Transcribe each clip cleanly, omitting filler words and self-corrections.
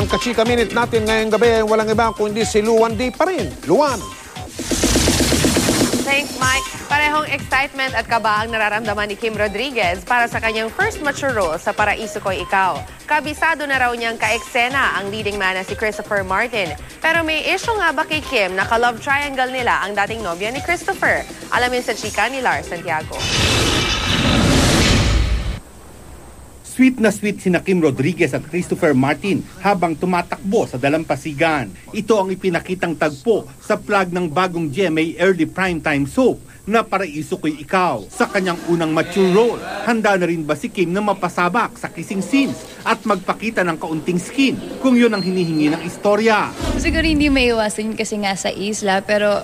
Ang Kachika Minute natin ngayong gabi ay walang iba kundi si Luan D pa rin. Luan. Thanks, Mike. Parehong excitement at kaba ang nararamdaman ni Kim Rodriguez para sa kanyang first mature role sa Paraiso Ko'y Ikaw. Kabisado na raw niyang ka-eksena ang leading man na si Christopher Martin. Pero may issue nga ba kay Kim na ka-love triangle nila ang dating nobya ni Christopher? Alamin sa chika ni Lars Santiago. Sweet na sweet sina Kim Rodriguez at Christopher Martin habang tumatakbo sa dalampasigan. Ito ang ipinakitang tagpo sa plug ng bagong GMA early primetime soap na Paraiso Ko'y Ikaw. Sa kanyang unang mature role, handa na rin ba si Kim na mapasabak sa kissing scenes at magpakita ng kaunting skin kung yun ang hinihingi ng istorya? Siguro hindi maiwasan kasi nga sa isla, pero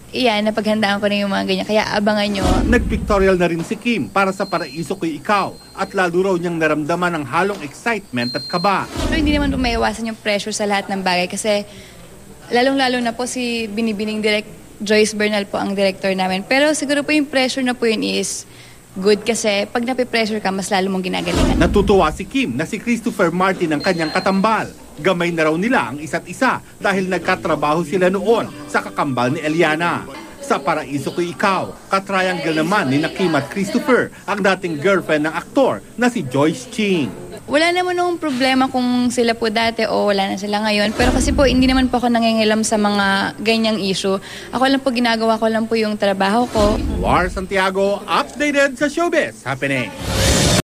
iyan, napaghandaan ko na yung mga ganyan. Kaya abangan nyo. Nag-pictorial na rin si Kim para sa Paraiso Ko'y Ikaw at lalo raw niyang naramdaman ang halong excitement at kaba. So, hindi naman maiwasan yung pressure sa lahat ng bagay kasi lalong-lalo na po si binibining Joyce Bernal po ang director namin. Pero siguro po yung pressure na po yun is good kasi pag napipressure ka, mas lalo mong ginagalingan. Natutuwa si Kim na si Christopher Martin ang kanyang katambal. Gamay na raw nila ang isa't isa dahil nagkatrabaho sila noon sa kakambal ni Eliana. Sa Paraiso Ko'y Ikaw, katriangle naman ni Kim at Christopher ang dating girlfriend ng aktor na si Joyce Ching. Wala naman nung problema kung sila po dati o wala na sila ngayon. Pero kasi po, hindi naman po ako nangingilam sa mga ganyang issue. Ako lang po, ginagawa ko lang po yung trabaho ko. Lars Santiago, updated sa Showbiz Happening.